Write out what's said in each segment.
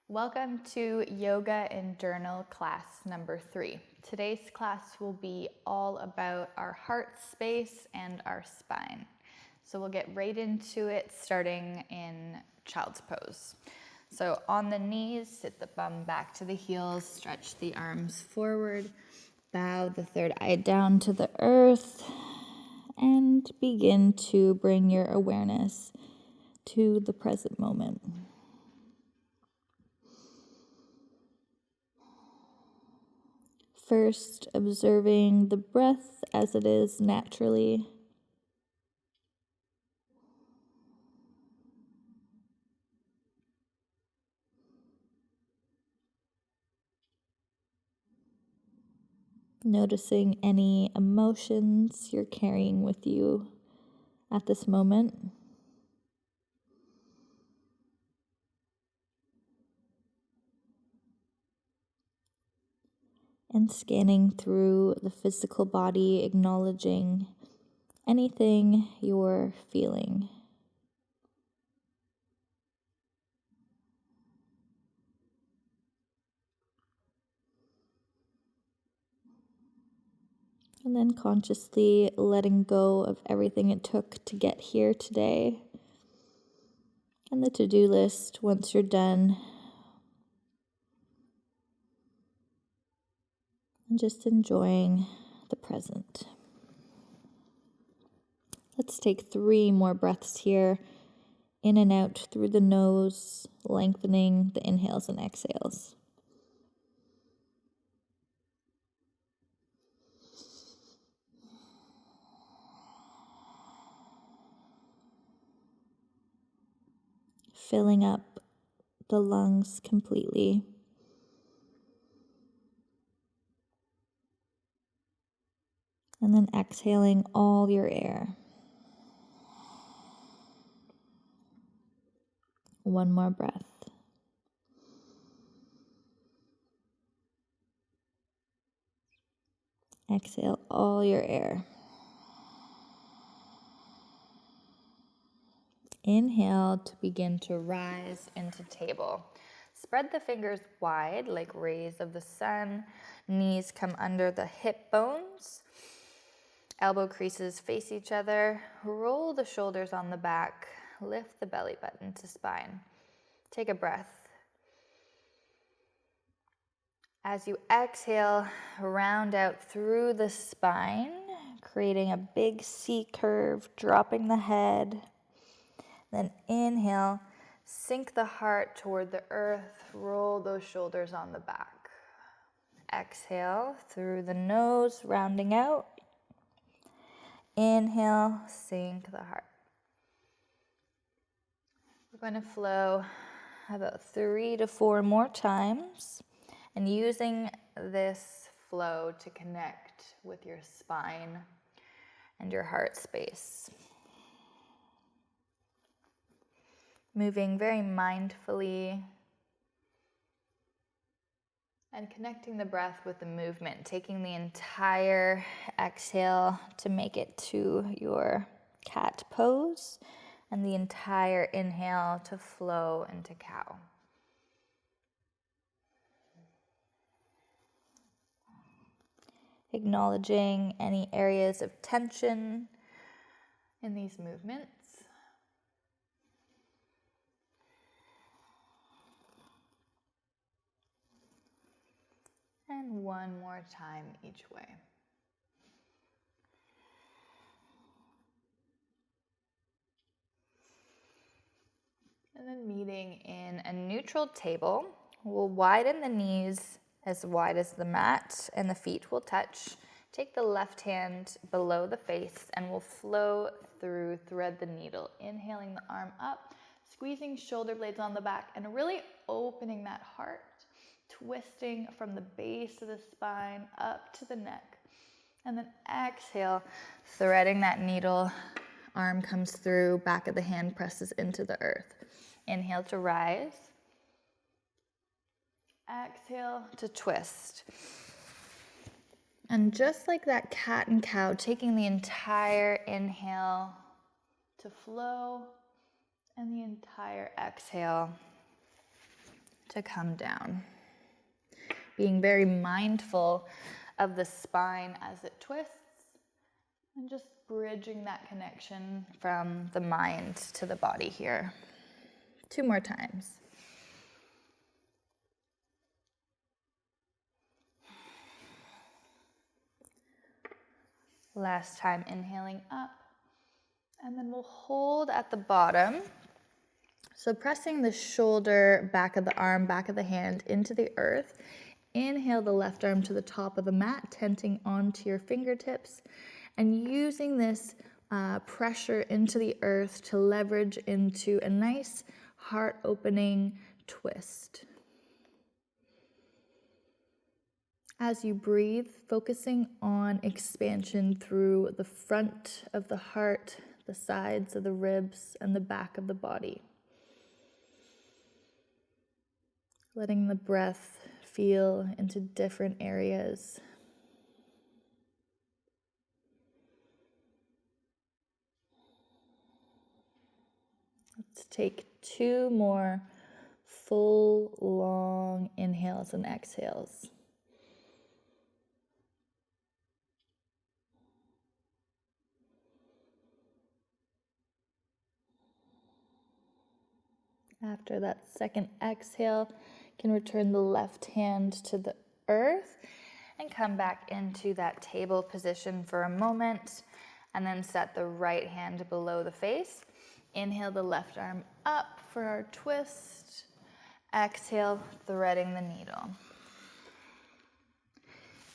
Welcome to Yoga and Journal class number 3. Today's class will be all about our heart space and our spine. So we'll get right into it starting in child's pose. So on the knees, sit the bum back to the heels, stretch the arms forward, bow the third eye down to the earth, and begin to bring your awareness to the present moment. First, observing the breath as it is naturally. Noticing any emotions you're carrying with you at this moment. And scanning through the physical body, acknowledging anything you're feeling. And then consciously letting go of everything it took to get here today. And the to-do list once you're done. And just enjoying the present. Let's take 3 more breaths here. In and out through the nose, lengthening the inhales and exhales. Filling up the lungs completely. And then exhaling all your air. One more breath. Exhale all your air. Inhale to begin to rise into table. Spread the fingers wide like rays of the sun. Knees come under the hip bones. Elbow creases face each other. Roll the shoulders on the back. Lift the belly button to spine. Take a breath. As you exhale, round out through the spine, creating a big C curve, dropping the head. Then inhale, sink the heart toward the earth, roll those shoulders on the back. Exhale through the nose, rounding out. Inhale, sink the heart. We're going to flow about 3 to 4 more times, and using this flow to connect with your spine and your heart space. Moving very mindfully and connecting the breath with the movement, taking the entire exhale to make it to your cat pose, and the entire inhale to flow into cow. Acknowledging any areas of tension in these movements. And one more time each way. And then meeting in a neutral table, we'll widen the knees as wide as the mat and the feet will touch. Take the left hand below the face and we'll flow through, thread the needle. Inhaling the arm up, squeezing shoulder blades on the back and really opening that heart, twisting from the base of the spine up to the neck. And then exhale, threading that needle, arm comes through, back of the hand presses into the earth. Inhale to rise. Exhale to twist. And just like that cat and cow, taking the entire inhale to flow and the entire exhale to come down. Being very mindful of the spine as it twists and just bridging that connection from the mind to the body here. 2 more times. Last time, inhaling up, and then we'll hold at the bottom. So pressing the shoulder, back of the arm, back of the hand into the earth. Inhale the left arm to the top of the mat, tenting onto your fingertips, and using this pressure into the earth to leverage into a nice heart-opening twist. As you breathe, focusing on expansion through the front of the heart, the sides of the ribs, and the back of the body. Letting the breath feel into different areas. Let's take 2 more full, long inhales and exhales. After that second exhale, you can return the left hand to the earth and come back into that table position for a moment, and then set the right hand below the face. Inhale the left arm up for our twist. Exhale, threading the needle.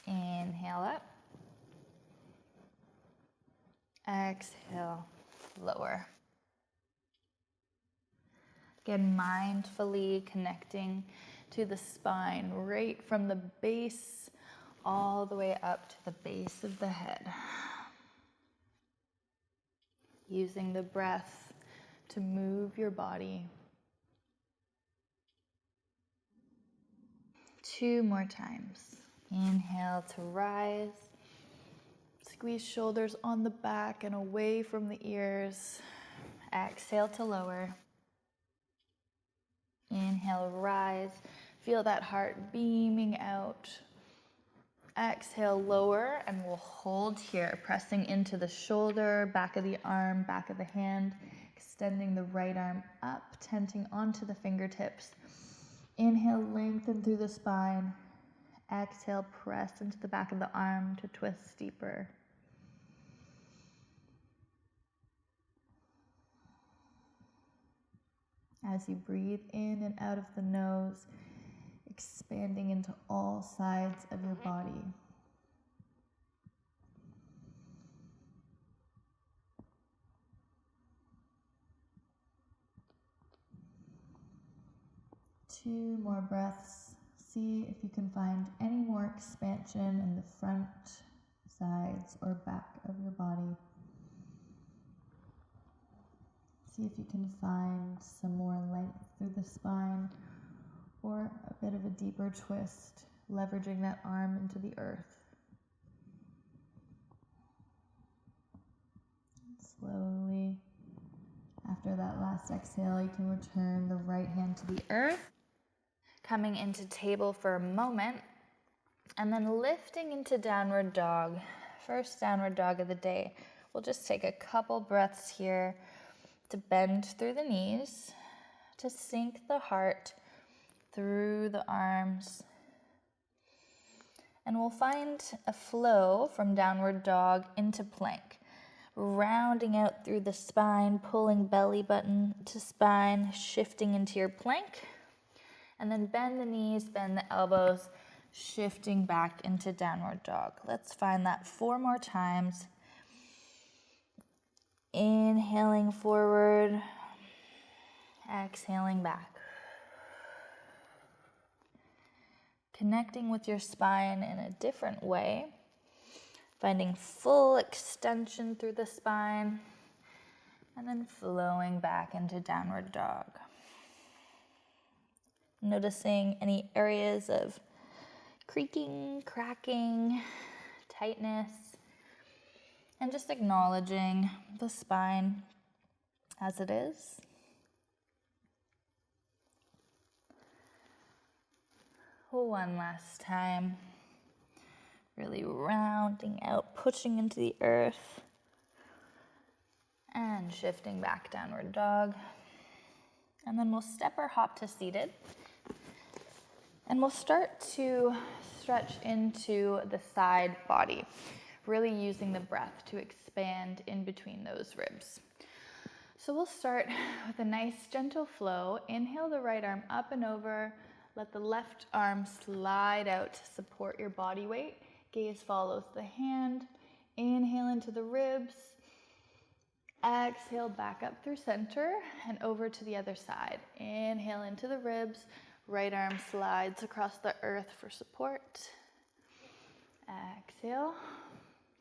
Inhale up. Exhale, lower. Again, mindfully connecting to the spine, right from the base all the way up to the base of the head. Using the breath to move your body. 2 more times. Inhale to rise. Squeeze shoulders on the back and away from the ears. Exhale to lower. Inhale, rise. Feel that heart beaming out. Exhale, lower, and we'll hold here, pressing into the shoulder, back of the arm, back of the hand, extending the right arm up, tenting onto the fingertips. Inhale, lengthen through the spine. Exhale, press into the back of the arm to twist deeper. As you breathe in and out of the nose, expanding into all sides of your body. Two more breaths. See if you can find any more expansion in the front, sides, or back of your body. See if you can find some more length through the spine or a bit of a deeper twist, leveraging that arm into the earth. Slowly, after that last exhale, you can return the right hand to the earth, coming into table for a moment, and then lifting into downward dog. First downward dog of the day. We'll just take a couple breaths here to bend through the knees, to sink the heart through the arms. And we'll find a flow from downward dog into plank, rounding out through the spine, pulling belly button to spine, shifting into your plank. And then bend the knees, bend the elbows, shifting back into downward dog. Let's find that 4 more times. Inhaling forward, exhaling back. Connecting with your spine in a different way, finding full extension through the spine, and then flowing back into downward dog. Noticing any areas of creaking, cracking, tightness, and just acknowledging the spine as it is. One last time. Really rounding out, pushing into the earth. And shifting back, downward dog. And then we'll step or hop to seated. And we'll start to stretch into the side body, really using the breath to expand in between those ribs. So we'll start with a nice gentle flow. Inhale the right arm up and over. Let the left arm slide out to support your body weight. Gaze follows the hand. Inhale into the ribs. Exhale back up through center and over to the other side. Inhale into the ribs. Right arm slides across the earth for support. Exhale.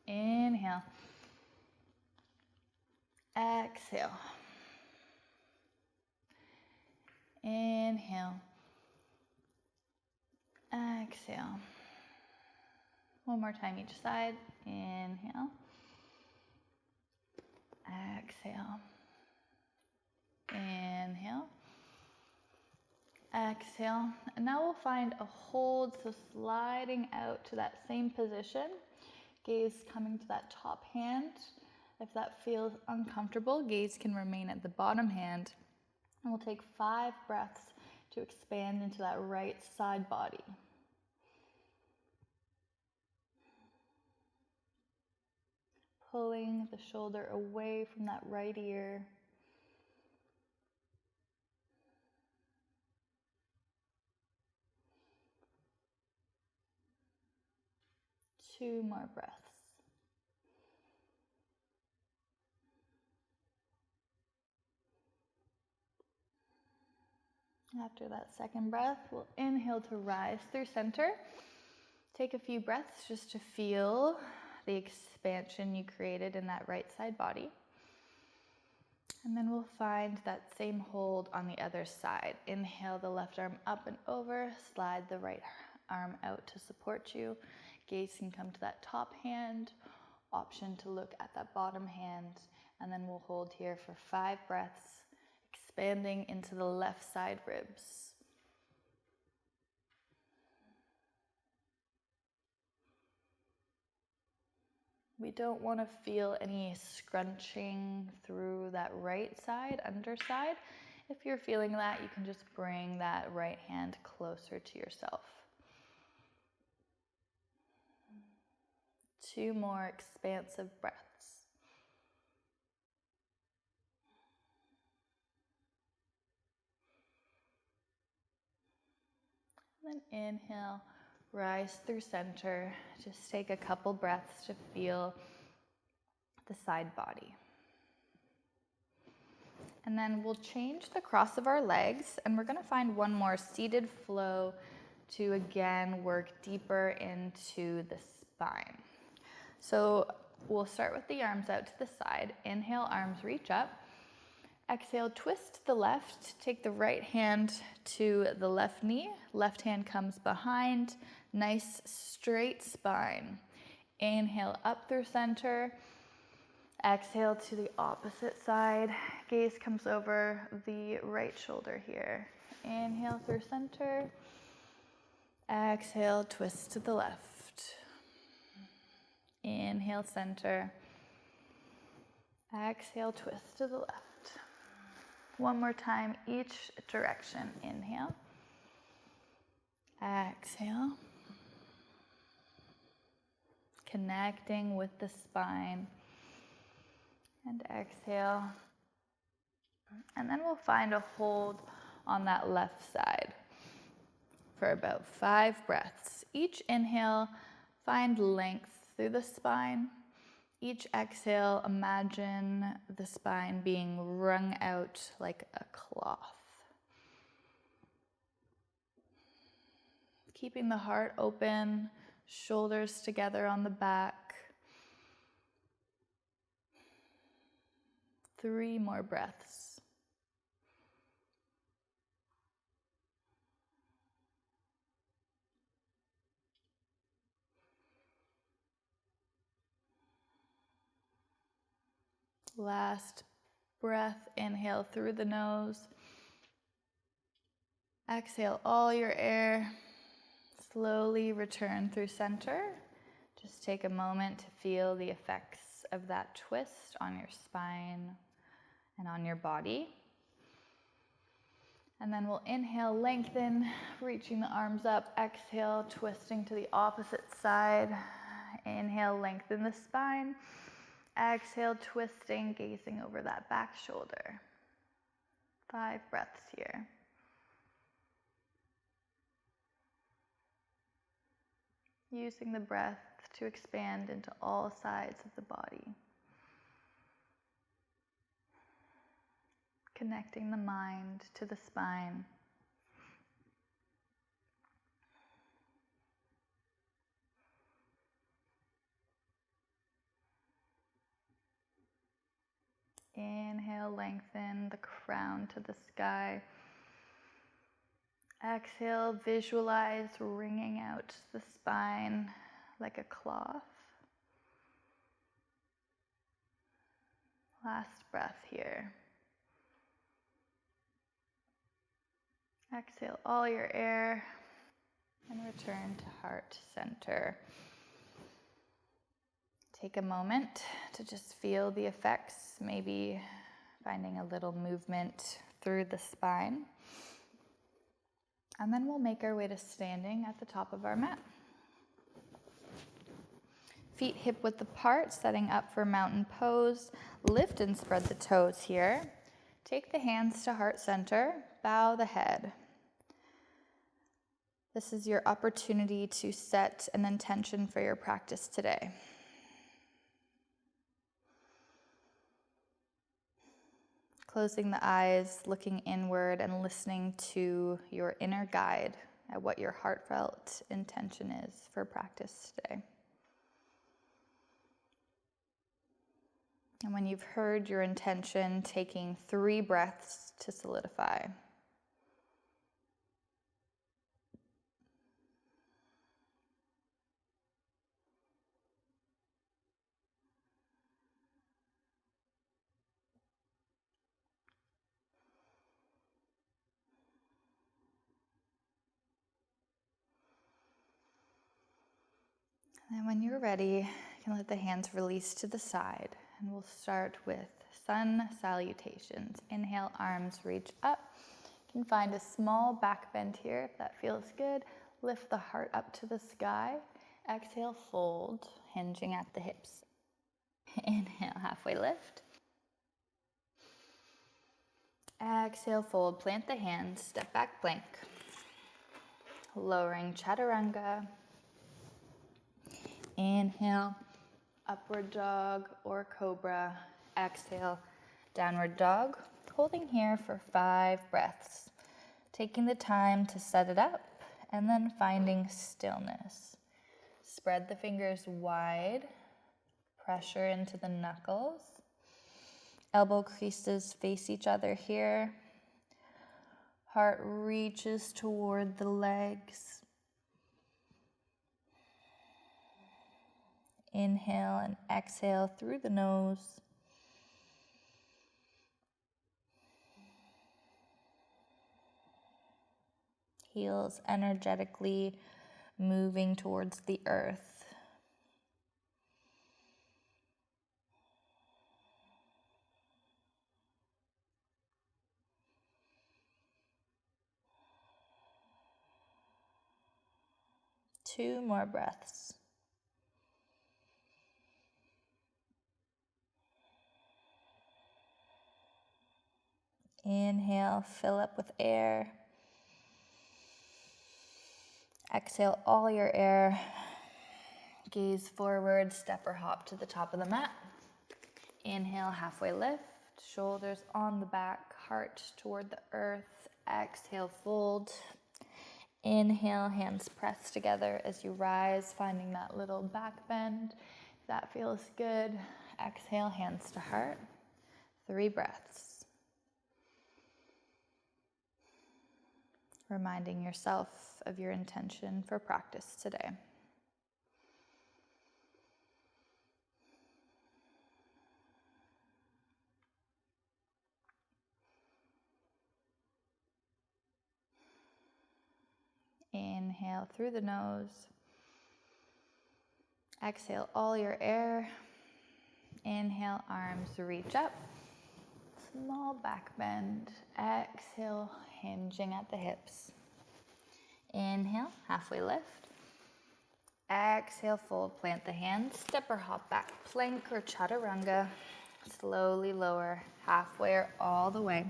Inhale. Exhale. Inhale. Exhale. One more time each side. Inhale. Exhale. Inhale. Exhale. And now we'll find a hold, so sliding out to that same position. Gaze coming to that top hand. If that feels uncomfortable, gaze can remain at the bottom hand. And we'll take 5 breaths to expand into that right side body. Pulling the shoulder away from that right ear. Two more breaths. After that second breath, we'll inhale to rise through center. Take a few breaths just to feel the expansion you created in that right side body. And then we'll find that same hold on the other side. Inhale the left arm up and over, slide the right arm out to support you. Gaze can come to that top hand, option to look at that bottom hand, and then we'll hold here for 5 breaths, expanding into the left side ribs. We don't want to feel any scrunching through that right side, underside. If you're feeling that, you can just bring that right hand closer to yourself. 2 more expansive breaths. And then inhale, rise through center. Just take a couple breaths to feel the side body. And then we'll change the cross of our legs, and we're going to find one more seated flow to again work deeper into the spine. So we'll start with the arms out to the side. Inhale, arms reach up. Exhale, twist the left. Take the right hand to the left knee. Left hand comes behind. Nice straight spine. Inhale up through center. Exhale to the opposite side. Gaze comes over the right shoulder here. Inhale through center. Exhale, twist to the left. Inhale, center. Exhale, twist to the left. One more time, each direction. Inhale. Exhale. Connecting with the spine. And exhale. And then we'll find a hold on that left side for about 5 breaths. Each inhale, find length through the spine. Each exhale, imagine the spine being wrung out like a cloth. Keeping the heart open, shoulders together on the back. 3 more breaths. Last breath, inhale through the nose. Exhale all your air. slowly return through center. Just take a moment to feel the effects of that twist on your spine and on your body. And then we'll inhale, lengthen, reaching the arms up. Exhale, twisting to the opposite side. Inhale, lengthen the spine. Exhale, twisting, gazing over that back shoulder. 5 breaths here. Using the breath to expand into all sides of the body. Connecting the mind to the spine. Inhale, lengthen the crown to the sky. Exhale, visualize wringing out the spine like a cloth. Last breath here. Exhale all your air and return to heart center. Take a moment to just feel the effects, maybe finding a little movement through the spine. And then we'll make our way to standing at the top of our mat. Feet hip width apart, setting up for mountain pose. Lift and spread the toes here. Take the hands to heart center, bow the head. This is your opportunity to set an intention for your practice today. Closing the eyes, looking inward and listening to your inner guide at what your heartfelt intention is for practice today. And when you've heard your intention, taking 3 breaths to solidify. And when you're ready, you can let the hands release to the side. And we'll start with sun salutations. Inhale, arms reach up. You can find a small back bend here if that feels good. Lift the heart up to the sky. Exhale, fold, hinging at the hips. Inhale, halfway lift. Exhale, fold, plant the hands, step back plank. Lowering chaturanga. Inhale, upward dog or cobra. Exhale, downward dog. Holding here for 5 breaths. Taking the time to set it up and then finding stillness. Spread the fingers wide. Pressure into the knuckles. Elbow creases face each other here. Heart reaches toward the legs. Inhale and exhale through the nose. Heels energetically moving towards the earth. Two more breaths. Inhale, fill up with air. Exhale all your air. Gaze forward, step or hop to the top of the mat. Inhale, halfway lift. Shoulders on the back, heart toward the earth. Exhale, fold. Inhale, hands press together as you rise, finding that little back bend. If that feels good, exhale, hands to heart. 3 breaths. Reminding yourself of your intention for practice today. Inhale through the nose. Exhale all your air. Inhale, arms reach up. Small back bend. Exhale, hinging at the hips. Inhale, halfway lift. Exhale, fold, plant the hands, step or hop back, plank or chaturanga. Slowly lower, halfway or all the way.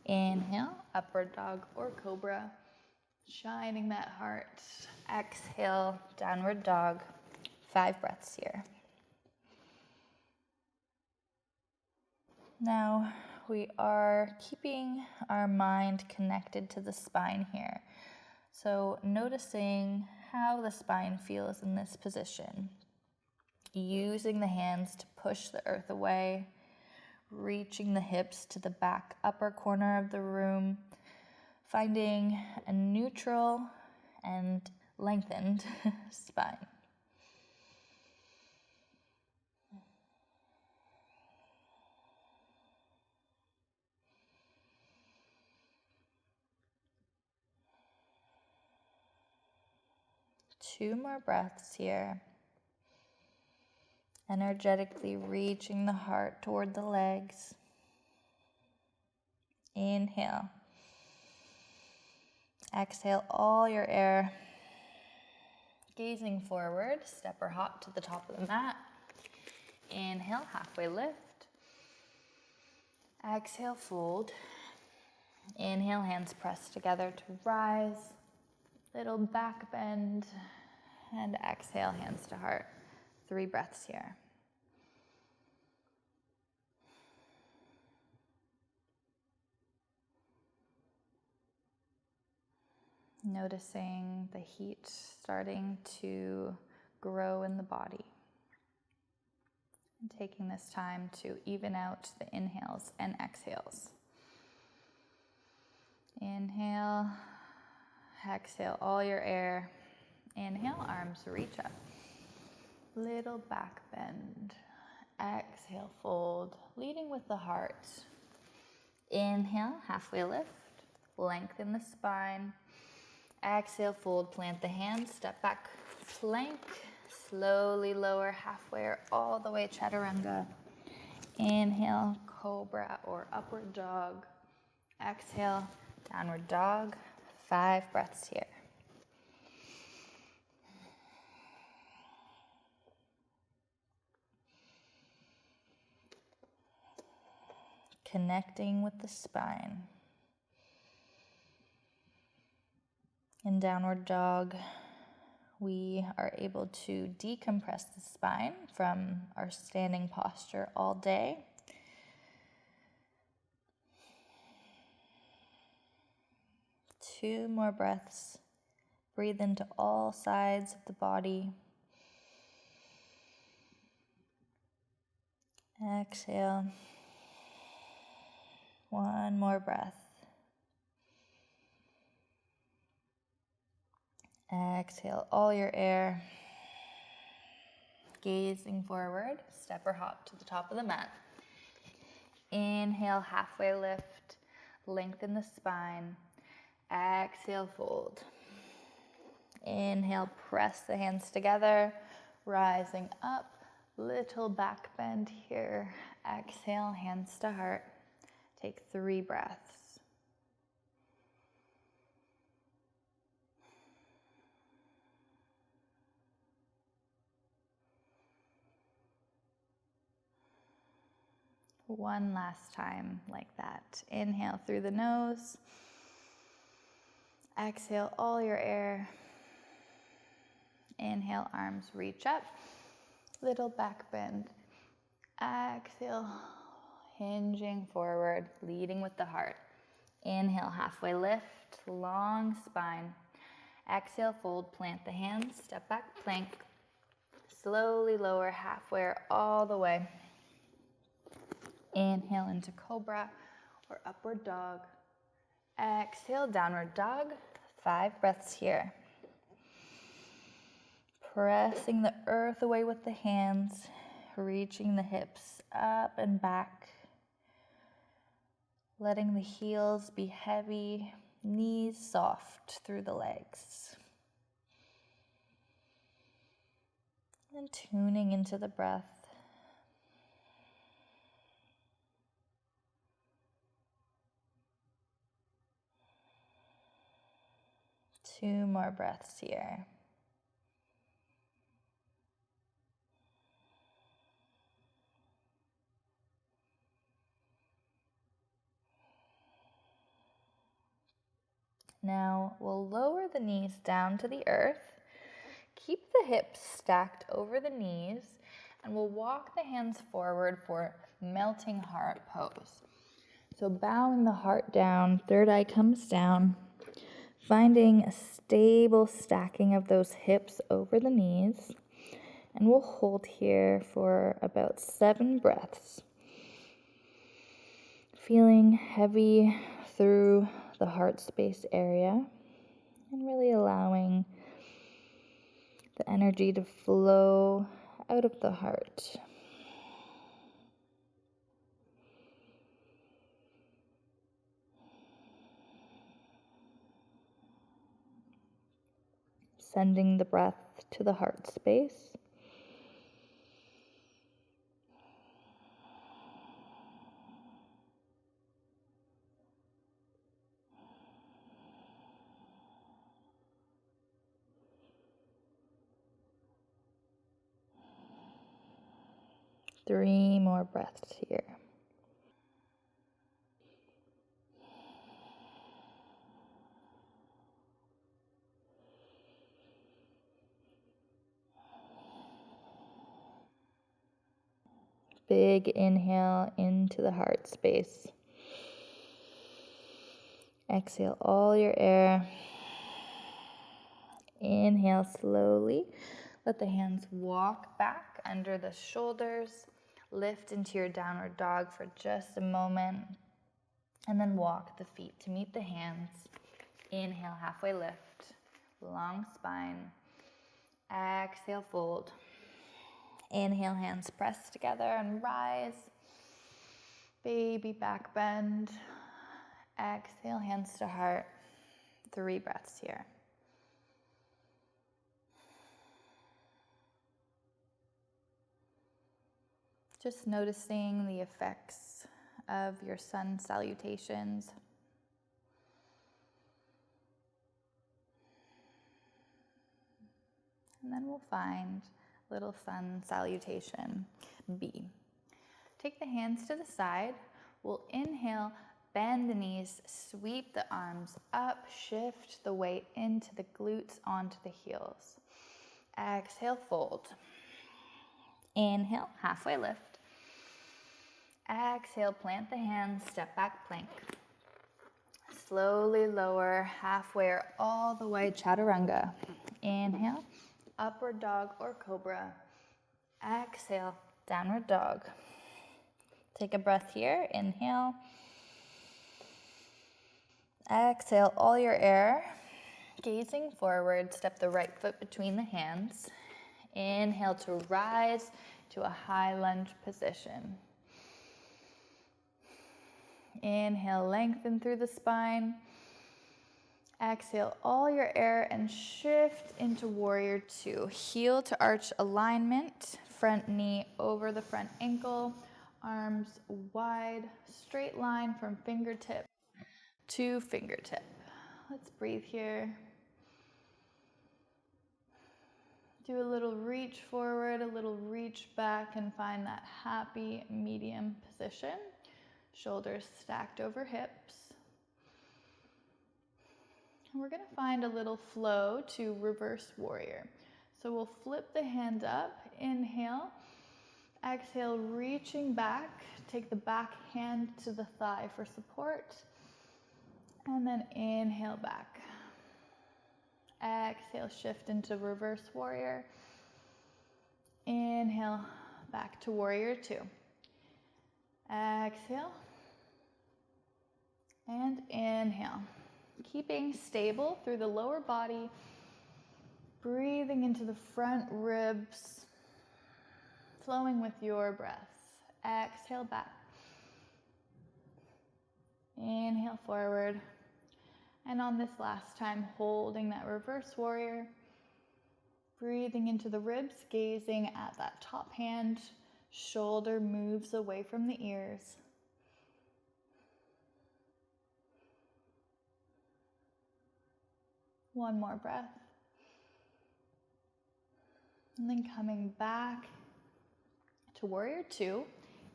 Inhale, upward dog or cobra, shining that heart. Exhale, downward dog. 5 breaths here. Now, we are keeping our mind connected to the spine here. So noticing how the spine feels in this position. Using the hands to push the earth away, reaching the hips to the back upper corner of the room, finding a neutral and lengthened spine. Two more breaths here. Energetically reaching the heart toward the legs. Inhale. Exhale all your air. Gazing forward, step or hop to the top of the mat. Inhale, halfway lift. Exhale, fold. Inhale, hands press together to rise. Little back bend. And exhale, hands to heart. 3 breaths here. Noticing the heat starting to grow in the body. And taking this time to even out the inhales and exhales. Inhale, exhale all your air. Inhale, arms reach up. Little back bend. Exhale, fold, leading with the heart. Inhale, halfway lift. Lengthen the spine. Exhale, fold, plant the hands, step back, plank. Slowly lower halfway or all the way, chaturanga. Inhale, cobra or upward dog. Exhale, downward dog. 5 breaths here. Connecting with the spine. In downward dog, we are able to decompress the spine from our standing posture all day. Two more breaths. Breathe into all sides of the body. Exhale. One more breath. Exhale all your air. Gazing forward, step or hop to the top of the mat. Inhale, halfway lift, lengthen the spine. Exhale, fold. Inhale, press the hands together, rising up, little back bend here. Exhale, hands to heart. Take 3 breaths. One last time like that. Inhale through the nose. Exhale all your air. Inhale, arms reach up. Little back bend. Exhale, hinging forward, leading with the heart. Inhale, halfway lift, long spine. Exhale, fold, plant the hands, step back, plank. Slowly lower halfway or all the way. Inhale into cobra or upward dog. Exhale, downward dog. 5 breaths here. Pressing the earth away with the hands, reaching the hips up and back. Letting the heels be heavy, Knees soft through the legs. And tuning into the breath. Two more breaths here. Now we'll lower the knees down to the earth. Keep the hips stacked over the knees, and we'll walk the hands forward for melting heart pose. So bowing the heart down, third eye comes down, finding a stable stacking of those hips over the knees, and we'll hold here for about 7 breaths. Feeling heavy through the heart space area, and really allowing the energy to flow out of the heart. Sending the breath to the heart space. Three more breaths here. Big inhale into the heart space. Exhale all your air. Inhale slowly. Let the hands walk back under the shoulders. Lift into your downward dog for just a moment. And then walk the feet to meet the hands. Inhale, halfway lift. Long spine. Exhale, fold. Inhale, hands press together and rise. Baby back bend. Exhale, hands to heart. 3 breaths here. Just noticing the effects of your sun salutations. And then we'll find little sun salutation B. Take the hands to the side. We'll inhale, bend the knees, sweep the arms up, shift the weight into the glutes, onto the heels. Exhale, fold. Inhale, halfway lift. Exhale, plant the hands, step back plank. Slowly lower halfway or all the way, chaturanga. Inhale, upward dog or cobra. Exhale, downward dog. Take a breath here. Inhale. Exhale all your air. Gazing forward, step the right foot between the hands. Inhale to rise to a high lunge position. Inhale, lengthen through the spine. Exhale all your air and shift into warrior 2. Heel to arch alignment, front knee over the front ankle, arms wide, straight line from fingertip to fingertip. Let's breathe here. Do a little reach forward, a little reach back, and find that happy medium position. Shoulders stacked over hips. And we're going to find a little flow to reverse warrior. So we'll flip the hand up, inhale, exhale, reaching back, take the back hand to the thigh for support, and then inhale back. Exhale, shift into reverse warrior. Inhale, back to warrior 2. Exhale, and inhale. Keeping stable through the lower body, breathing into the front ribs, flowing with your breath. Exhale back. Inhale forward. And on this last time, holding that reverse warrior, breathing into the ribs, gazing at that top hand, shoulder moves away from the ears. One more breath. And then coming back to warrior two,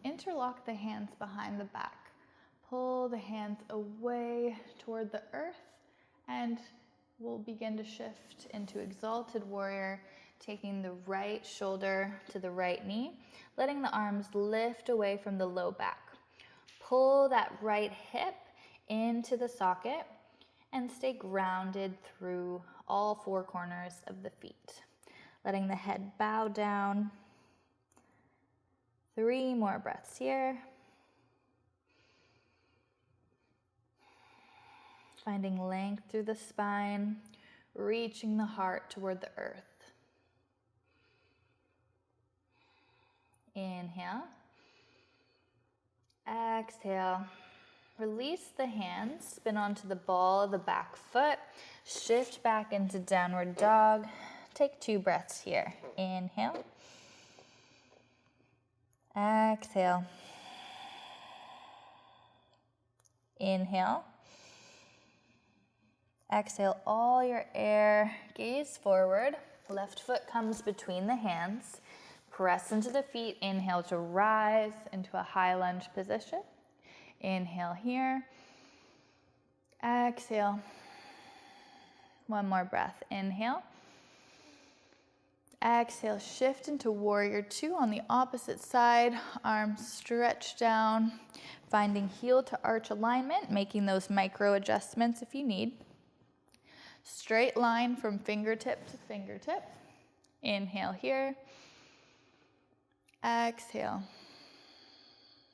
interlock the hands behind the back. Pull the hands away toward the earth, and we'll begin to shift into exalted warrior, taking the right shoulder to the right knee, letting the arms lift away from the low back. Pull that right hip into the socket and stay grounded through all four corners of the feet. Letting the head bow down. 3 more breaths here. Finding length through the spine, reaching the heart toward the earth. Inhale. Exhale. Release the hands, spin onto the ball of the back foot, shift back into downward dog. Take 2 breaths here. Inhale. Exhale. Inhale. Exhale all your air, gaze forward. Left foot comes between the hands. Press into the feet. Inhale to rise into a high lunge position. Inhale here. Exhale. One more breath. Inhale. Exhale, shift into warrior two on the opposite side. Arms stretch down, finding heel to arch alignment, making those micro adjustments if you need. Straight line from fingertip to fingertip. Inhale here. Exhale.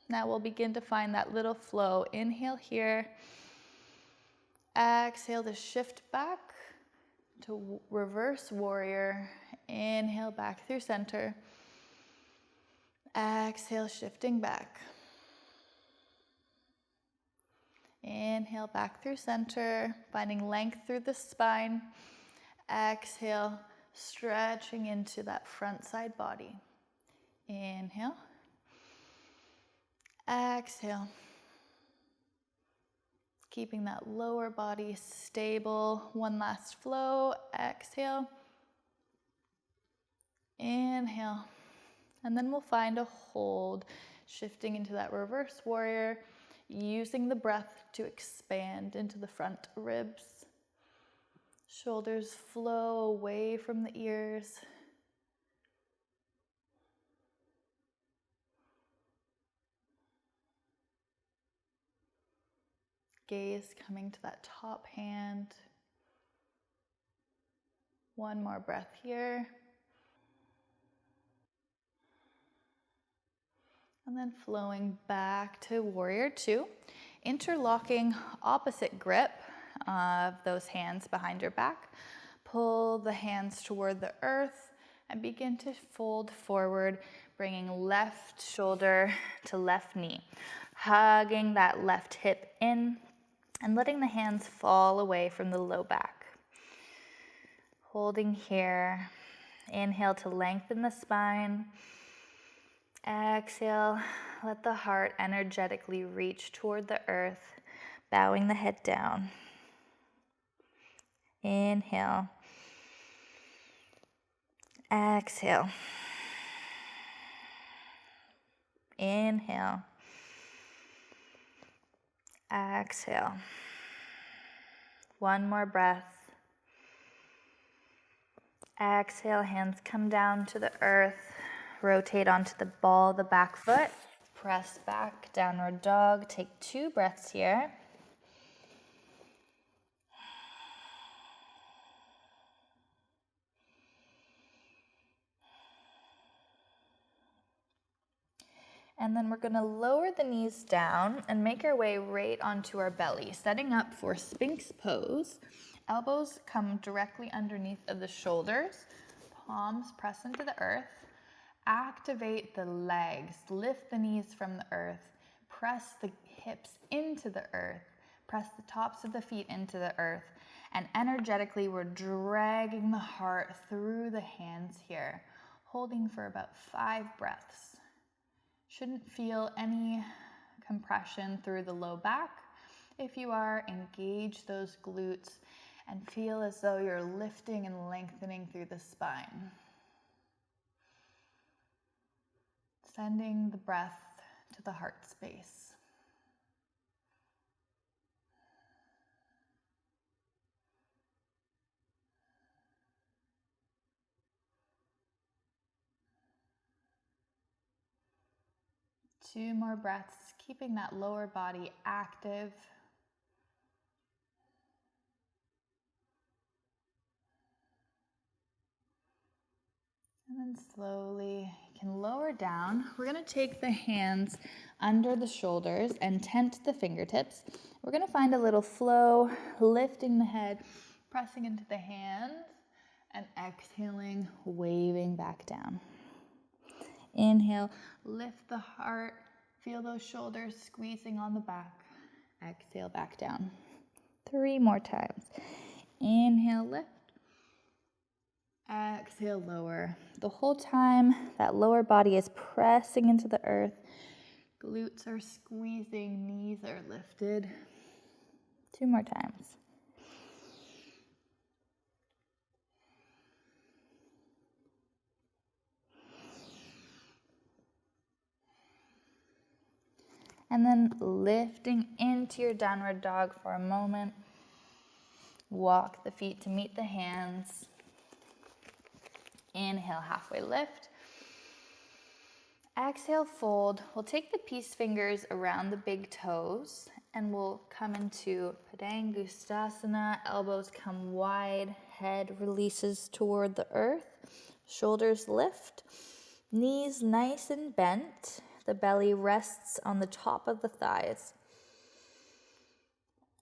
Now we'll begin to find that little flow. Inhale here. Exhale to shift back to reverse warrior. Inhale back through center. Exhale, shifting back. Inhale back through center, finding length through the spine. Exhale, stretching into that front side body. Inhale. Exhale. Keeping that lower body stable. One last flow. Exhale. Inhale. And then we'll find a hold, shifting into that reverse warrior, using the breath to expand into the front ribs. Shoulders flow away from the ears. Gaze coming to that top hand. One more breath here. And then flowing back to warrior two, interlocking opposite grip of those hands behind your back. Pull the hands toward the earth and begin to fold forward, bringing left shoulder to left knee, hugging that left hip in and letting the hands fall away from the low back. Holding here. Inhale to lengthen the spine. Exhale, let the heart energetically reach toward the earth, bowing the head down. Inhale. Exhale. Inhale. Exhale. One more breath. Exhale, hands come down to the earth. Rotate onto the ball of the back foot. Press back, downward dog. Take 2 breaths here. And then we're gonna lower the knees down and make our way right onto our belly, setting up for Sphinx pose. Elbows come directly underneath of the shoulders. Palms press into the earth. Activate the legs, lift the knees from the earth, press the hips into the earth, Press the tops of the feet into the earth, and energetically we're dragging the heart through the hands here, holding for about 5 breaths. Shouldn't feel any compression through the low back. If you are, engage those glutes and feel as though you're lifting and lengthening through the spine. Sending the breath to the heart space. Two more breaths, keeping that lower body active. And then slowly, you can lower down. We're going to take the hands under the shoulders and tent the fingertips. We're going to find a little flow, lifting the head, pressing into the hands, and exhaling, waving back down. Inhale, lift the heart, feel those shoulders squeezing on the back. Exhale, back down. 3 more times. Inhale, lift. Exhale, lower. The whole time, that lower body is pressing into the earth. Glutes are squeezing, knees are lifted. 2 more times. And then lifting into your downward dog for a moment. Walk the feet to meet the hands. Inhale, halfway lift. Exhale, fold. We'll take the peace fingers around the big toes and we'll come into Padangusthasana. Elbows come wide, head releases toward the earth. Shoulders lift, knees nice and bent. The belly rests on the top of the thighs.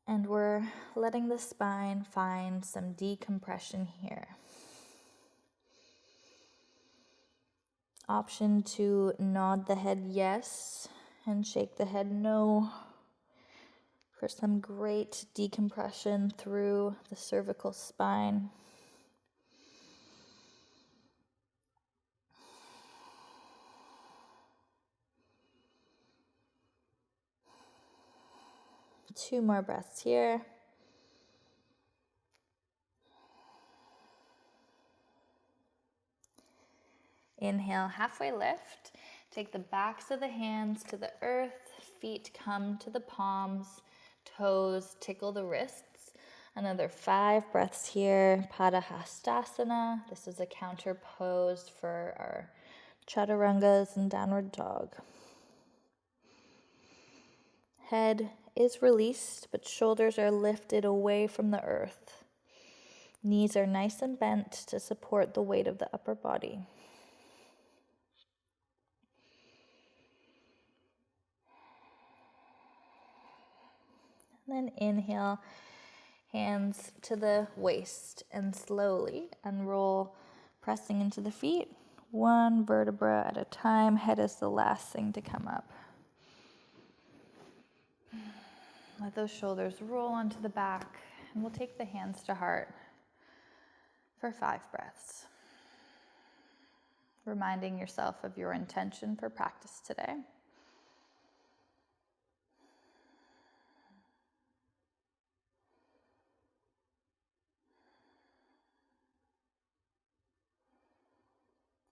And we're letting the spine find some decompression here. Option to nod the head yes and shake the head no for some great decompression through the cervical spine. Two more breaths here. Inhale, halfway lift. Take the backs of the hands to the earth, feet come to the palms, toes tickle the wrists. Another 5 breaths here. Padahastasana. This is a counter pose for our chaturangas and downward dog. Head is released, but shoulders are lifted away from the earth. Knees are nice and bent to support the weight of the upper body. And then inhale, hands to the waist, and slowly unroll, pressing into the feet, 1 vertebra at a time. Head is the last thing to come up. Let those shoulders roll onto the back, and we'll take the hands to heart for 5 breaths. Reminding yourself of your intention for practice today.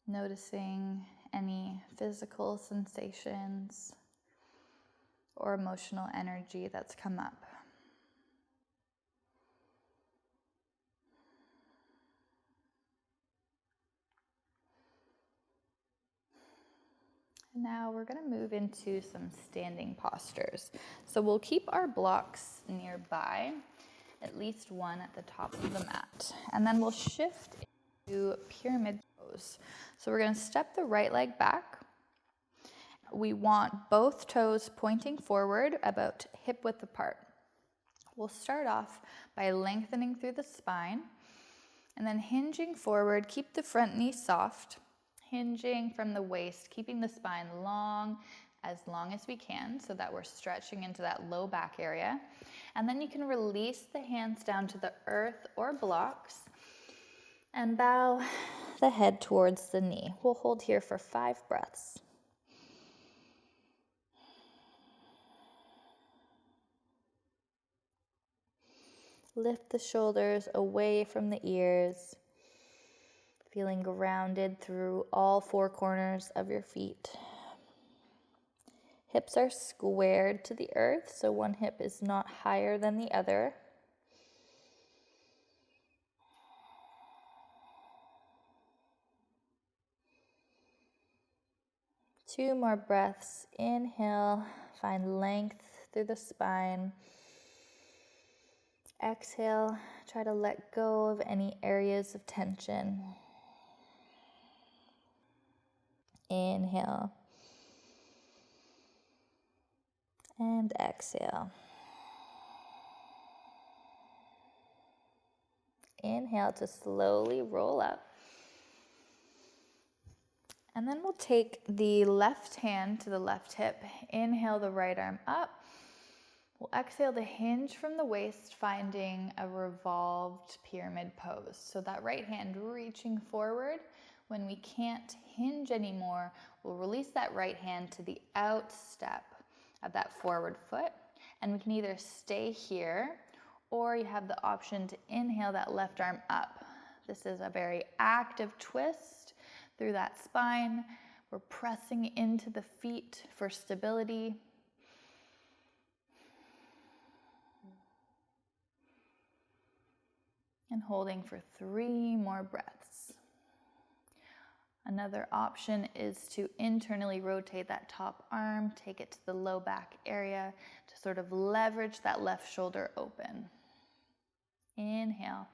Noticing any physical sensations or emotional energy that's come up. Now we're going to move into some standing postures. So we'll keep our blocks nearby, at least one at the top of the mat. And then we'll shift into pyramid pose. So we're going to step the right leg back. We want both toes pointing forward, about hip width apart. We'll start off by lengthening through the spine and then hinging forward. Keep the front knee soft, hinging from the waist, keeping the spine long as long as we can so that we're stretching into that low back area. And then you can release the hands down to the earth or blocks and bow the head towards the knee. We'll hold here for 5 breaths. Lift the shoulders away from the ears, feeling grounded through all 4 corners of your feet. Hips are squared to the earth, so one hip is not higher than the other. Two more breaths. Inhale, find length through the spine. Exhale, try to let go of any areas of tension. Inhale. And exhale. Inhale to slowly roll up. And then we'll take the left hand to the left hip. Inhale the right arm up. We'll exhale to hinge from the waist, finding a revolved pyramid pose. So that right hand reaching forward. When we can't hinge anymore, we'll release that right hand to the out step of that forward foot. And we can either stay here, or you have the option to inhale that left arm up. This is a very active twist through that spine. We're pressing into the feet for stability. And holding for 3 more breaths. Another option is to internally rotate that top arm, take it to the low back area to sort of leverage that left shoulder open. Inhale.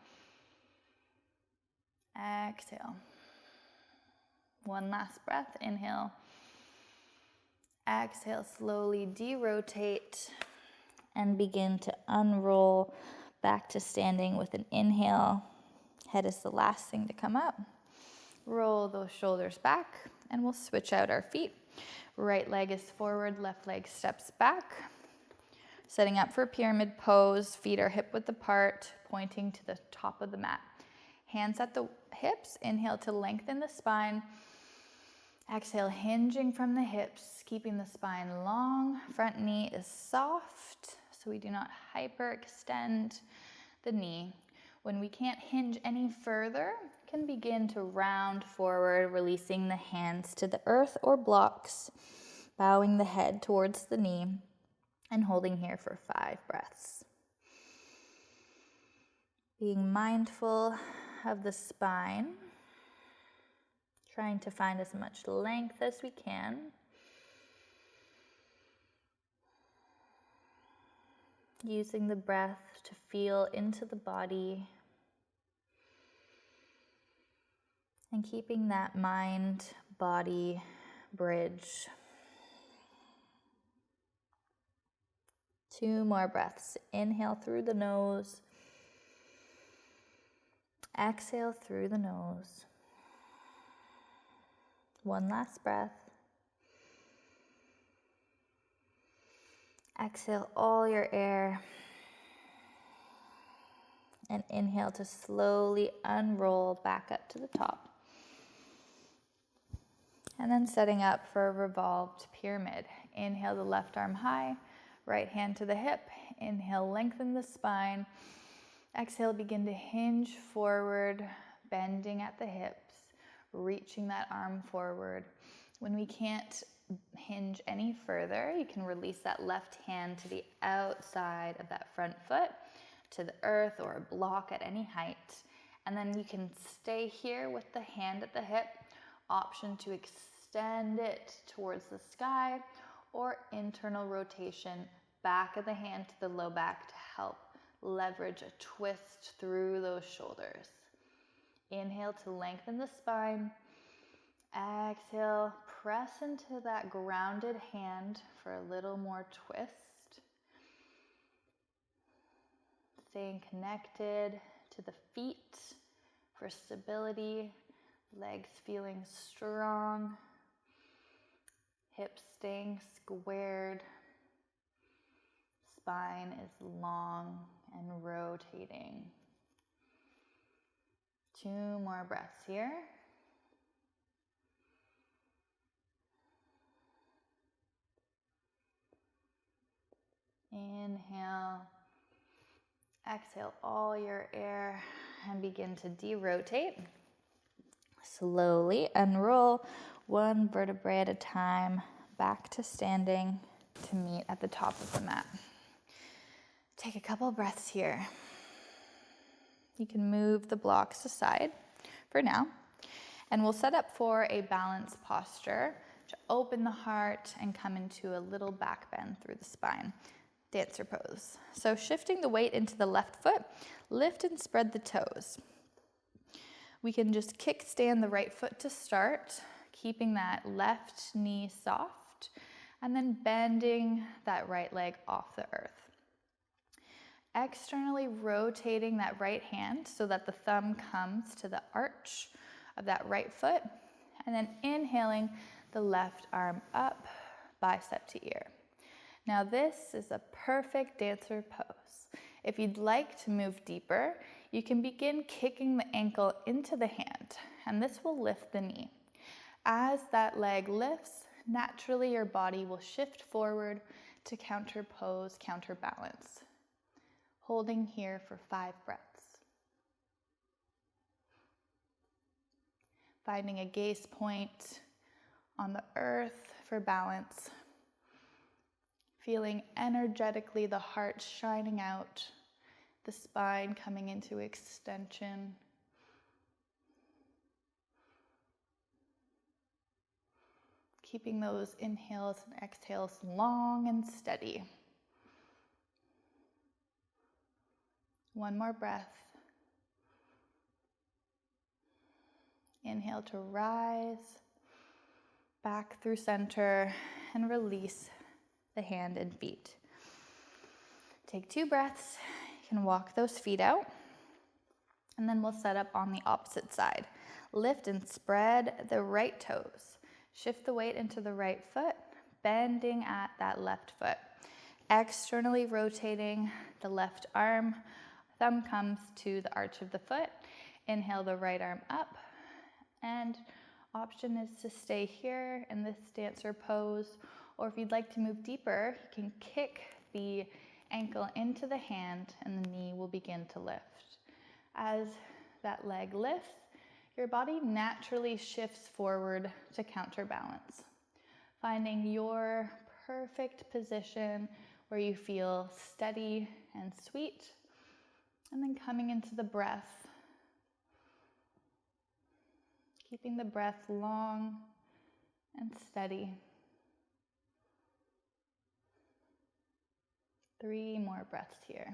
Exhale. One last breath. Inhale. Exhale, slowly derotate and begin to unroll back to standing with an inhale. Head is the last thing to come up. Roll those shoulders back, and we'll switch out our feet. Right leg is forward, left leg steps back. Setting up for pyramid pose, feet are hip width apart, pointing to the top of the mat. Hands at the hips, inhale to lengthen the spine. Exhale, hinging from the hips, keeping the spine long. Front knee is soft, so we do not hyperextend the knee. When we can't hinge any further, can begin to round forward, releasing the hands to the earth or blocks, bowing the head towards the knee, and holding here for 5 breaths. Being mindful of the spine, trying to find as much length as we can. Using the breath to feel into the body and keeping that mind-body bridge. 2 more breaths. Inhale through the nose. Exhale through the nose. One last breath. Exhale all your air. And inhale to slowly unroll back up to the top. And then setting up for a revolved pyramid. Inhale the left arm high, right hand to the hip. Inhale, lengthen the spine. Exhale, begin to hinge forward, bending at the hips, reaching that arm forward. When we can't hinge any further, you can release that left hand to the outside of that front foot, to the earth or a block at any height. And then you can stay here with the hand at the hip. Option to extend it towards the sky, or internal rotation, back of the hand to the low back to help leverage a twist through those shoulders. Inhale to lengthen the spine. Exhale, press into that grounded hand for a little more twist. Staying connected to the feet for stability. Legs feeling strong. Hips staying squared. Spine is long and rotating. 2 more breaths here. Inhale. Exhale all your air and begin to derotate. Slowly unroll 1 vertebrae at a time back to standing to meet at the top of the mat. Take a couple breaths here. You can move the blocks aside for now, and we'll set up for a balanced posture to open the heart and come into a little back bend through the spine. Dancer pose. So shifting the weight into the left foot, lift and spread the toes. We can just kickstand the right foot to start, keeping that left knee soft, and then bending that right leg off the earth. Externally rotating that right hand so that the thumb comes to the arch of that right foot, and then inhaling the left arm up, bicep to ear. Now this is a perfect dancer pose. If you'd like to move deeper, you can begin kicking the ankle into the hand, and this will lift the knee. As that leg lifts, naturally your body will shift forward to counter pose, counterbalance. Holding here for 5 breaths. Finding a gaze point on the earth for balance. Feeling energetically the heart shining out, the spine coming into extension. Keeping those inhales and exhales long and steady. 1 more breath. Inhale to rise, back through center, and release the hand and feet. Take 2 breaths. You can walk those feet out. And then we'll set up on the opposite side. Lift and spread the right toes. Shift the weight into the right foot, bending at that left foot. Externally rotating the left arm. Thumb comes to the arch of the foot. Inhale the right arm up. And option is to stay here in this dancer pose, or if you'd like to move deeper, you can kick the ankle into the hand and the knee will begin to lift. As that leg lifts, your body naturally shifts forward to counterbalance, finding your perfect position where you feel steady and sweet, and then coming into the breath, keeping the breath long and steady. 3 more breaths here.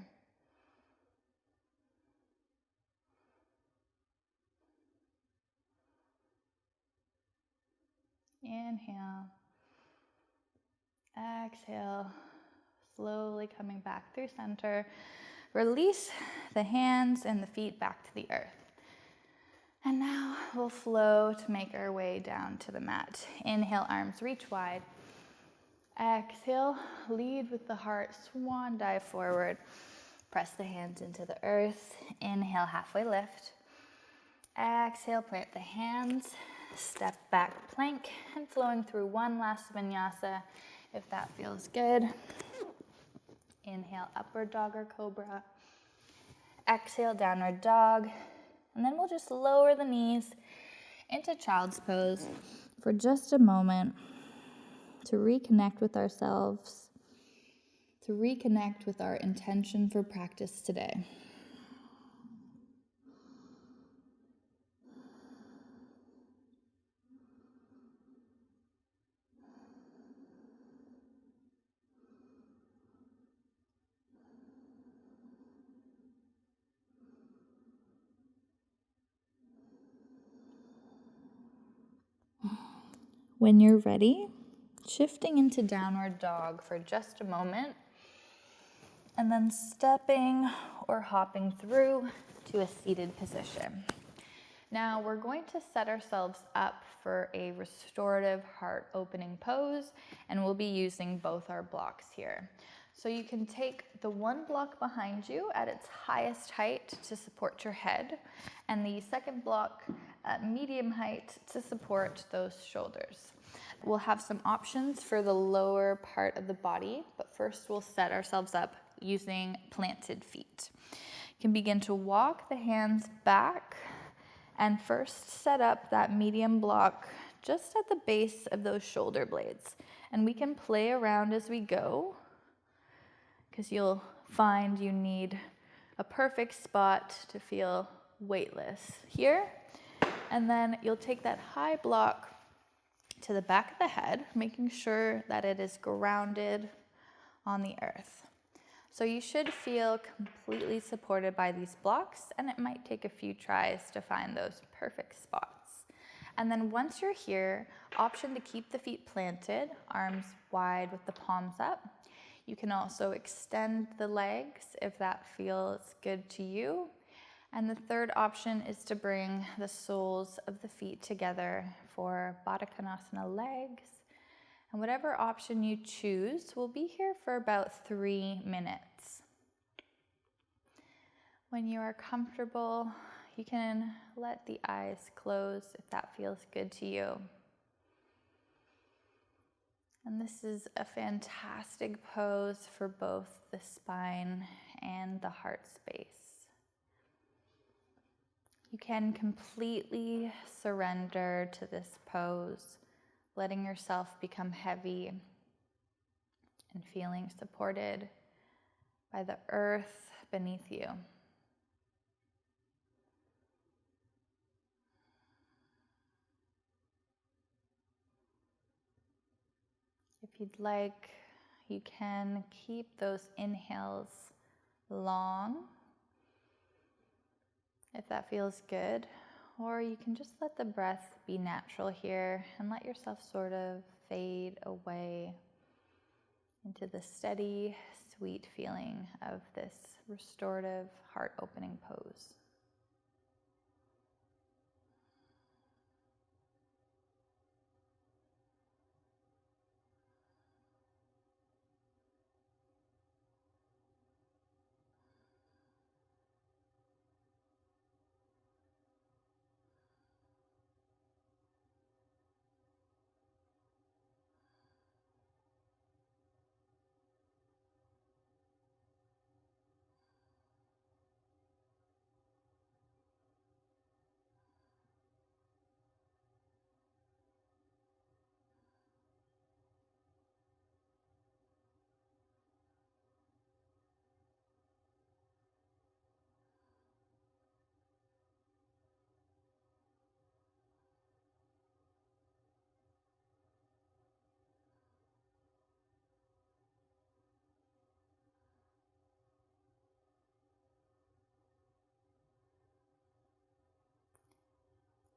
Inhale. Exhale. Slowly coming back through center. Release the hands and the feet back to the earth. And now we'll flow to make our way down to the mat. Inhale, arms reach wide. Exhale, lead with the heart, swan dive forward. Press the hands into the earth. Inhale, halfway lift. Exhale, plant the hands. Step back, plank, and flowing through 1 last vinyasa if that feels good. Inhale, upward dog or cobra. Exhale, downward dog. And then we'll just lower the knees into child's pose for just a moment to reconnect with ourselves, to reconnect with our intention for practice today. When you're ready, shifting into downward dog for just a moment, and then stepping or hopping through to a seated position. Now we're going to set ourselves up for a restorative heart opening pose, and we'll be using both our blocks here. So you can take the one block behind you at its highest height to support your head, and the second block at medium height to support those shoulders. We'll have some options for the lower part of the body, but first we'll set ourselves up using planted feet. You can begin to walk the hands back and first set up that medium block just at the base of those shoulder blades. And we can play around as we go, because you'll find you need a perfect spot to feel weightless here. And then you'll take that high block to the back of the head, making sure that it is grounded on the earth. So you should feel completely supported by these blocks, and it might take a few tries to find those perfect spots. And then once you're here, option to keep the feet planted, arms wide with the palms up. You can also extend the legs if that feels good to you. And the third option is to bring the soles of the feet together for Baddha Konasana legs. And whatever option you choose, we'll be here for about 3 minutes. When you are comfortable, you can let the eyes close if that feels good to you. And this is a fantastic pose for both the spine and the heart space. You can completely surrender to this pose, letting yourself become heavy and feeling supported by the earth beneath you. If you'd like, you can keep those inhales long, if that feels good, or you can just let the breath be natural here and let yourself sort of fade away into the steady, sweet feeling of this restorative heart opening pose.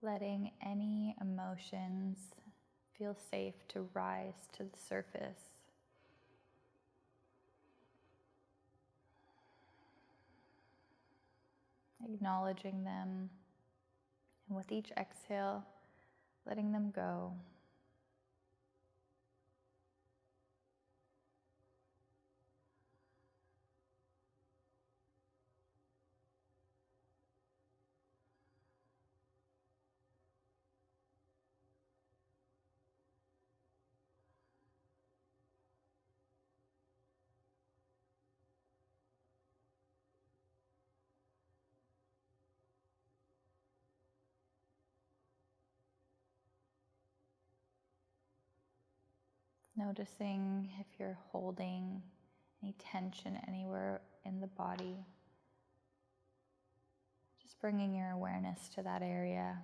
Letting any emotions feel safe to rise to the surface. Acknowledging them, and with each exhale, letting them go. Noticing if you're holding any tension anywhere in the body. Just bringing your awareness to that area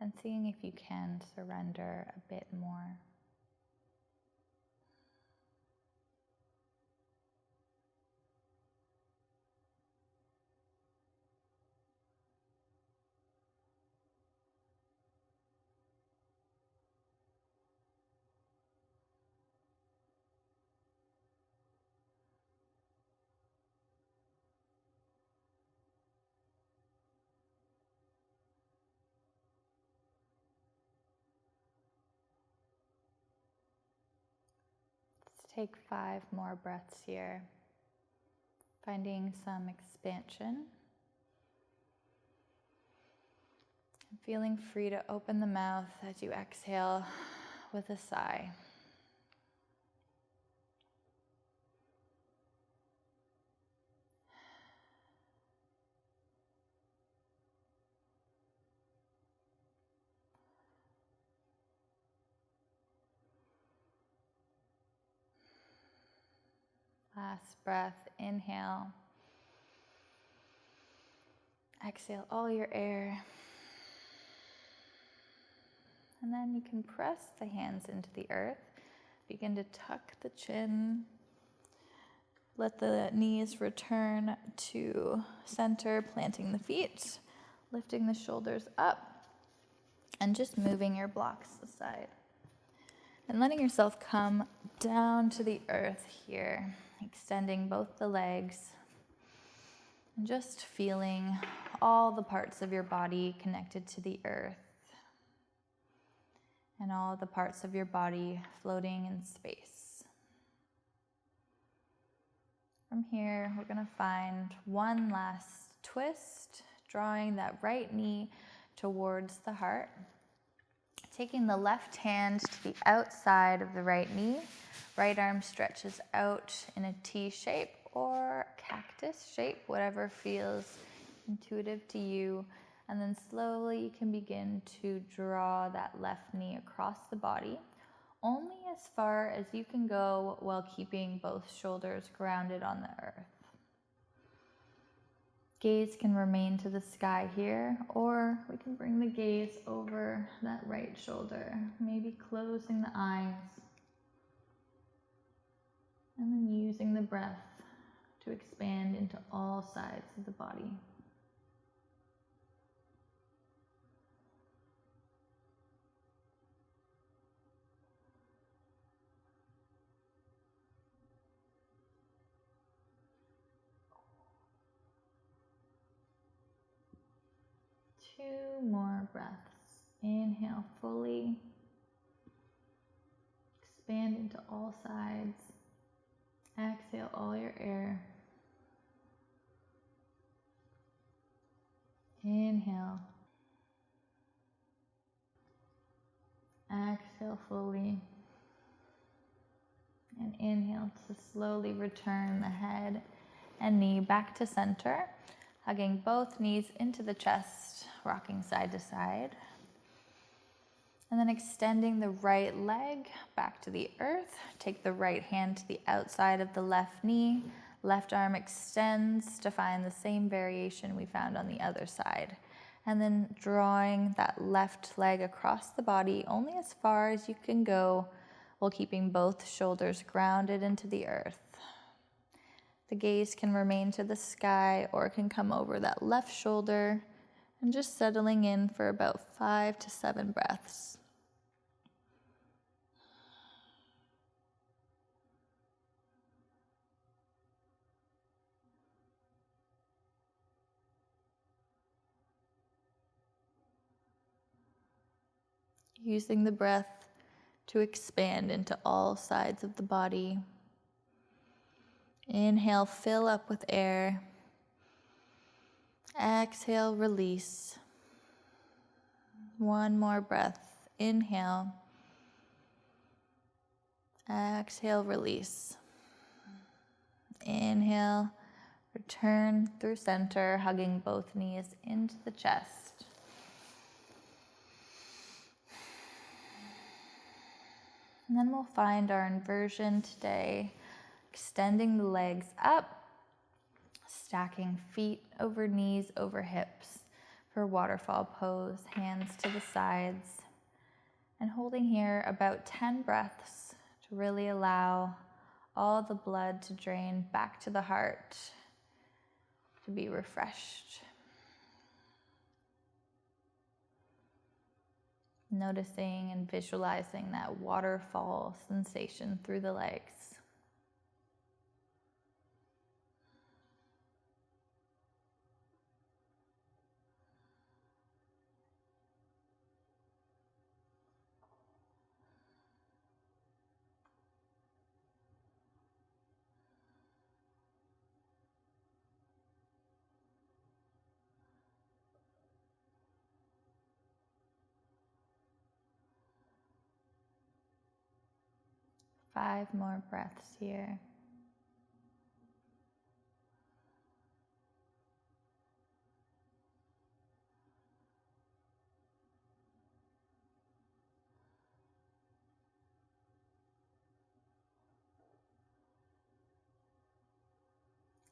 and seeing if you can surrender a bit more. take 5 more breaths here, finding some expansion. And feeling free to open the mouth as you exhale with a sigh. Last breath, inhale. Exhale all your air. And then you can press the hands into the earth. Begin to tuck the chin. Let the knees return to center, planting the feet, lifting the shoulders up, and just moving your blocks aside. And letting yourself come down to the earth here, extending both the legs, and just feeling all the parts of your body connected to the earth, and all the parts of your body floating in space. From here, we're going to find one last twist, drawing that right knee towards the heart. Taking the left hand to the outside of the right knee, right arm stretches out in a T shape or cactus shape, whatever feels intuitive to you. And then slowly you can begin to draw that left knee across the body, only as far as you can go while keeping both shoulders grounded on the earth. Gaze can remain to the sky here, or we can bring the gaze over that right shoulder, maybe closing the eyes, and then using the breath to expand into all sides of the body. Two more breaths. Inhale fully. Expand into all sides. Exhale all your air. Inhale. Exhale fully. And inhale to slowly return the head and knee back to center, hugging both knees into the chest, rocking side to side. And then extending the right leg back to the earth. Take the right hand to the outside of the left knee. Left arm extends to find the same variation we found on the other side. And then drawing that left leg across the body only as far as you can go while keeping both shoulders grounded into the earth. The gaze can remain to the sky or it can come over that left shoulder, and just settling in for about 5 to 7 breaths. Using the breath to expand into all sides of the body. Inhale, fill up with air. Exhale, release. One more breath. Inhale. Exhale, release. Inhale, return through center, hugging both knees into the chest. And then we'll find our inversion today, extending the legs up, stacking feet over knees over hips for waterfall pose, hands to the sides, and holding here about 10 breaths to really allow all the blood to drain back to the heart, to be refreshed. Noticing and visualizing that waterfall sensation through the legs. 5 more breaths here.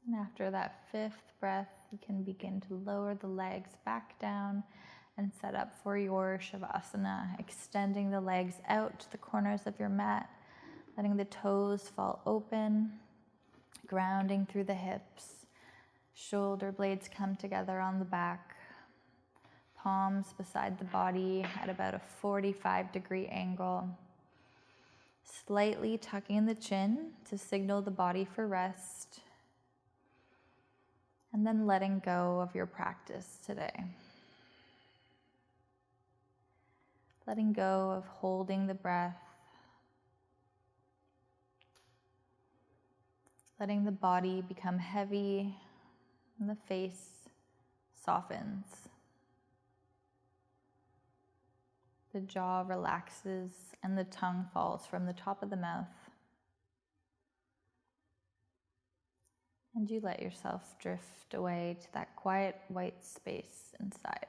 And after that 5th breath, you can begin to lower the legs back down and set up for your Shavasana, extending the legs out to the corners of your mat, letting the toes fall open, grounding through the hips. Shoulder blades come together on the back, palms beside the body at about a 45-degree angle. Slightly tucking the chin to signal the body for rest, and then letting go of your practice today. Letting go of holding the breath, letting the body become heavy and the face softens. The jaw relaxes and the tongue falls from the top of the mouth. And you let yourself drift away to that quiet white space inside.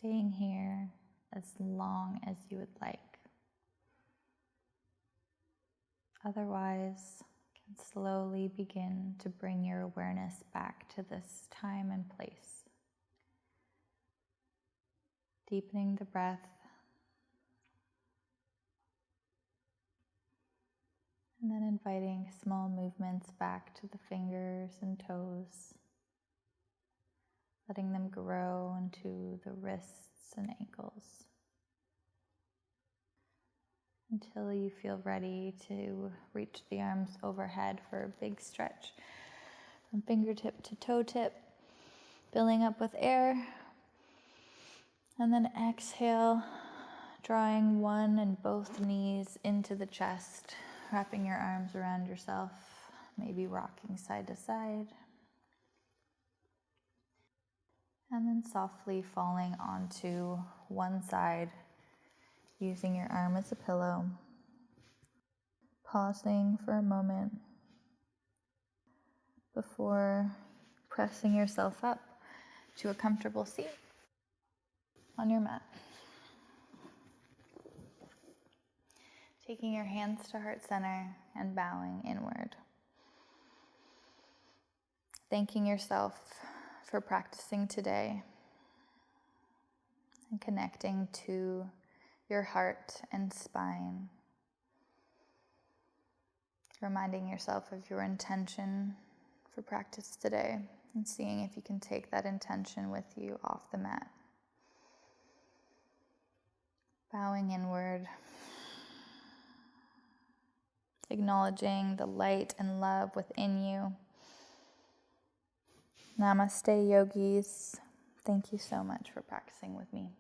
staying here as long as you would like. Otherwise, you can slowly begin to bring your awareness back to this time and place. Deepening the breath. And then inviting small movements back to the fingers and toes. Letting them grow into the wrists and ankles. Until you feel ready to reach the arms overhead for a big stretch from fingertip to toe tip, filling up with air. And then exhale, drawing one and both knees into the chest, wrapping your arms around yourself, maybe rocking side to side. And then softly falling onto one side, using your arm as a pillow. Pausing for a moment before pressing yourself up to a comfortable seat on your mat. Taking your hands to heart center and bowing inward. Thanking yourself for practicing today and connecting to your heart and spine. Reminding yourself of your intention for practice today and seeing if you can take that intention with you off the mat. Bowing inward. Acknowledging the light and love within you. Namaste, yogis. Thank you so much for practicing with me.